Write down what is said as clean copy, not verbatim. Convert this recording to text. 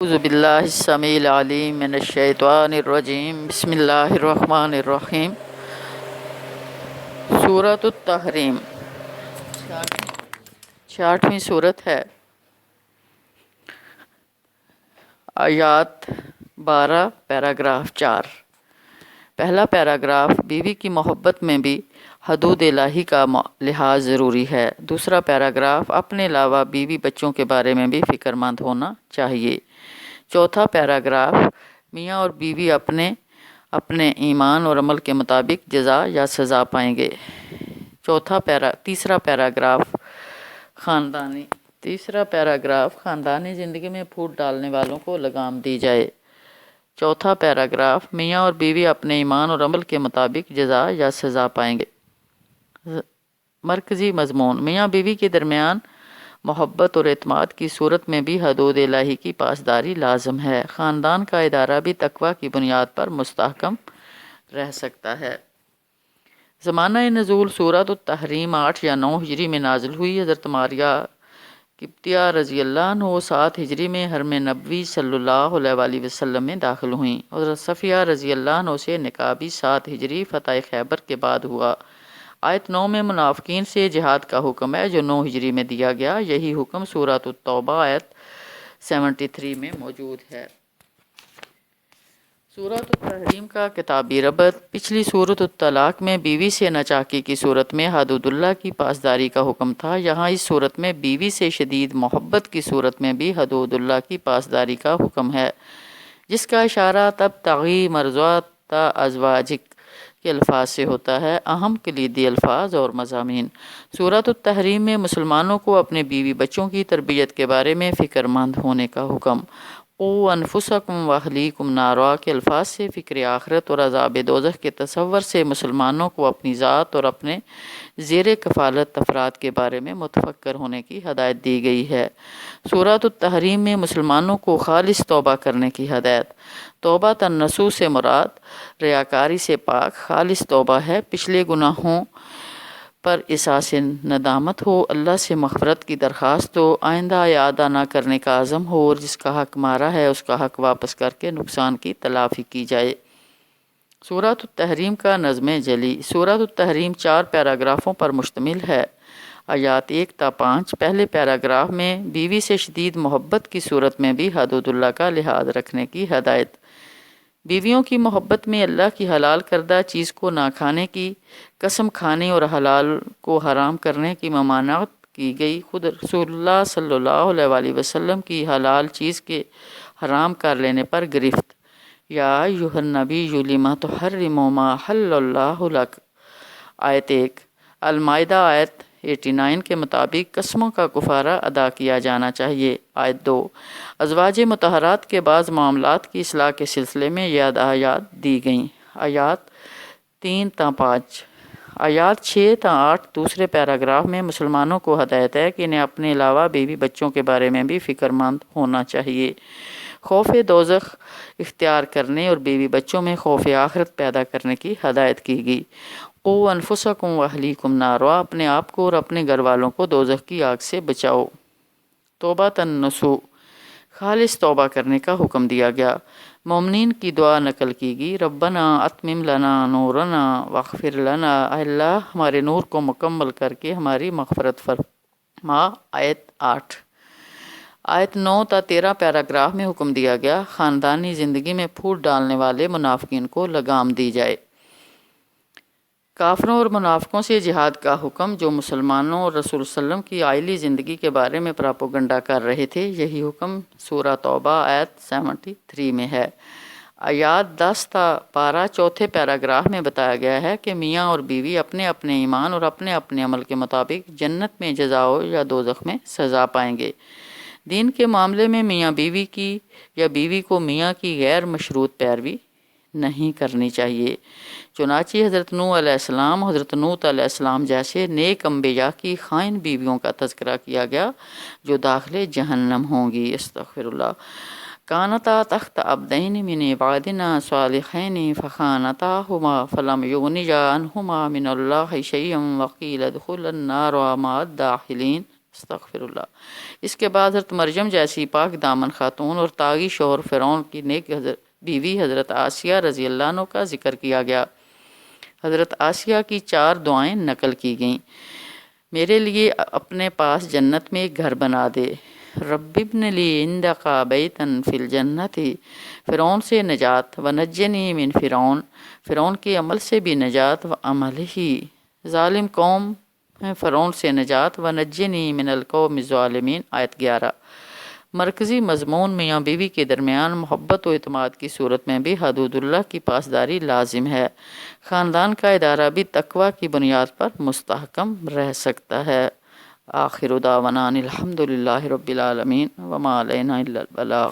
اعوذ باللہ السمیع العلیم من الشیطان الرجیم بسم اللہ الرحمن الرحیم۔ سورۃ التحریم 66ویں سورت ہے۔ آیات 12 پیراگراف 4۔ پہلا پیراگراف بیوی کی محبت میں بھی حدود الہی کا لحاظ ضروری ہے۔ دوسرا پیراگراف اپنے علاوہ بیوی بچوں کے بارے میں بھی فکر مند ہونا چاہیے۔ چوتھا پیراگراف میاں اور بیوی اپنے ایمان اور عمل کے مطابق جزا یا سزا پائیں گے۔ تیسرا پیراگراف خاندانی زندگی میں پھوٹ ڈالنے والوں کو لگام دی جائے۔ چوتھا پیراگراف میاں اور بیوی اپنے ایمان اور عمل کے مطابق جزا یا سزا پائیں گے۔ مرکزی مضمون: میاں بیوی کے درمیان محبت اور اعتماد کی صورت میں بھی حدود الہی کی پاسداری لازم ہے۔ خاندان کا ادارہ بھی تقویٰ کی بنیاد پر مستحکم رہ سکتا ہے۔ زمانہ نزول سورۃ التحریم 8 یا 9 ہجری میں نازل ہوئی۔ حضرت ماریہ قبطیہ رضی اللہ عنہ 7 ہجری میں حرم نبوی صلی اللہ علیہ وآلہ وسلم میں داخل ہوئیں۔ حضرت صفیہ رضی اللہ عنہ سے نکاح بھی 7 ہجری فتح خیبر کے بعد ہوا۔ آیت 9 میں منافقین سے جہاد کا حکم ہے جو 9 ہجری میں دیا گیا۔ یہی حکم سورۃ التوبہ آیت 73 میں موجود ہے۔ سورۃ التحریم کا کتابی ربط: پچھلی سورۃ الطلاق میں بیوی سے ناچاکی کی صورت میں حدود اللہ کی پاسداری کا حکم تھا۔ یہاں اس صورت میں بیوی سے شدید محبت کی صورت میں بھی حدود اللہ کی پاسداری کا حکم ہے، جس کا اشارہ تبتغی مرضات ازواجک کے الفاظ سے ہوتا ہے۔ اہم کلیدی الفاظ اور مضامین: سورۃ التحریم میں مسلمانوں کو اپنے بیوی بچوں کی تربیت کے بارے میں فکر مند ہونے کا حکم۔ قوا انفسکم واہلیکم نارا کے الفاظ سے فکر آخرت اور عذاب دوزخ کے تصور سے مسلمانوں کو اپنی ذات اور اپنے زیر کفالت افراد کے بارے میں متفکر ہونے کی ہدایت دی گئی ہے۔ سورۃ التحریم میں مسلمانوں کو خالص توبہ کرنے کی ہدایت۔ توبہ النصوح سے مراد ریاکاری سے پاک خالص توبہ ہے۔ پچھلے گناہوں پر احساس ندامت ہو، اللہ سے مغفرت کی درخواست ہو، آئندہ اعادہ نہ کرنے کا عزم ہو اور جس کا حق مارا ہے اس کا حق واپس کر کے نقصان کی تلافی کی جائے۔ سورۃ التحریم کا نظم جلی: سورۃ التحریم 4 پیراگرافوں پر مشتمل ہے۔ آیات 1 تا 5۔ پہلے پیراگراف میں بیوی سے شدید محبت کی صورت میں بھی حدود اللہ کا لحاظ رکھنے کی ہدایت۔ بیویوں کی محبت میں اللہ کی حلال کردہ چیز کو نہ کھانے کی قسم کھانے اور حلال کو حرام کرنے کی ممانعت کی گئی۔ خود رسول اللہ صلی اللہ علیہ وآلہ وسلم کی حلال چیز کے حرام کر لینے پر گرفت۔ یا ایھا النبی لما تحرم ما احل اللہ لک۔ آیت 1 المائدہ آیت 89 کے مطابق قسموں کا کفارہ ادا کیا جانا چاہیے۔ آیت 2 ازواج مطہرات کے بعض معاملات کی اصلاح کے سلسلے میں یہ ہدایات دی گئیں۔ آیات 3 تا 5۔ آیات 6 تا 8 دوسرے پیراگراف میں مسلمانوں کو ہدایت ہے کہ انہیں اپنے علاوہ بیوی بچوں کے بارے میں بھی فکر مند ہونا چاہیے۔ خوف دوزخ اختیار کرنے اور بیوی بچوں میں خوف آخرت پیدا کرنے کی ہدایت کی گئی۔ قوا انفسکم واہلیکم نارا، اپنے آپ کو اور اپنے گھر والوں کو دوزخ کی آگ سے بچاؤ۔ توبہ النصوح، خالص توبہ کرنے کا حکم دیا گیا۔ مومنین کی دعا نقل کی گئی: ربنا اتمم لنا نورنا واغفر لنا، اے اللہ ہمارے نور کو مکمل کر کے ہماری مغفرت فرما۔ آیت 8۔ آیت 9 تا 13 پیراگراف میں حکم دیا گیا خاندانی زندگی میں پھوٹ ڈالنے والے منافقین کو لگام دی جائے۔ کافروں اور منافقوں سے جہاد کا حکم جو مسلمانوں اور رسول صلی اللہ علیہ وسلم کی عائلی زندگی کے بارے میں پراپوگنڈا کر رہے تھے۔ یہی حکم سورہ توبہ آیت 73 میں ہے۔ آیات 10 تا 12 چوتھے پیراگراف میں بتایا گیا ہے کہ میاں اور بیوی اپنے اپنے ایمان اور اپنے اپنے عمل کے مطابق جنت میں جزا یا دوزخ میں سزا پائیں گے۔ دین کے معاملے میں میاں بیوی کی یا بیوی کو میاں کی غیر مشروط پیروی نہیں کرنی چاہیے۔ چنانچہ حضرت نوح علیہ السلام، حضرت لوط علیہ السلام جیسے نیک انبیاء کی خائن بیویوں کا تذکرہ کیا گیا جو داخل جہنم ہوں گی۔ استغفر اللہ۔ کانتا تحت عبدین من عبادنا صالحین فخانتاہما فلم یغنیا عنہما من اللہ شیئا وقیل ادخلا النار مع الداخلین۔ استغفر اللہ۔ اس کے بعد حضرت مریم جیسی پاک دامن خاتون اور طاغی شوہر فرعون کی نیک بیوی حضرت آسیہ رضی اللہ عنہ کا ذکر کیا گیا۔ حضرت آسیہ کی 4 دعائیں نقل کی گئیں۔ میرے لیے اپنے پاس جنت میں ایک گھر بنا دے، رب ابن لی عندک بیتا فی الجنت، فرعون سے نجات، ونجنی من فرعون، فرعون کے عمل سے بھی نجات، و عمل ہی، ظالم قوم فرعون سے نجات، ونجنی من القوم الظالمین، آیت 11۔ مرکزی مضمون میاں بیوی کے درمیان محبت و اعتماد کی صورت میں بھی حدود اللہ کی پاسداری لازم ہے۔ خاندان کا ادارہ بھی تقوی کی بنیاد پر مستحکم رہ سکتا ہے۔ آخر دعوانا الحمد للہ رب العالمین وما علینا الا البلاغ۔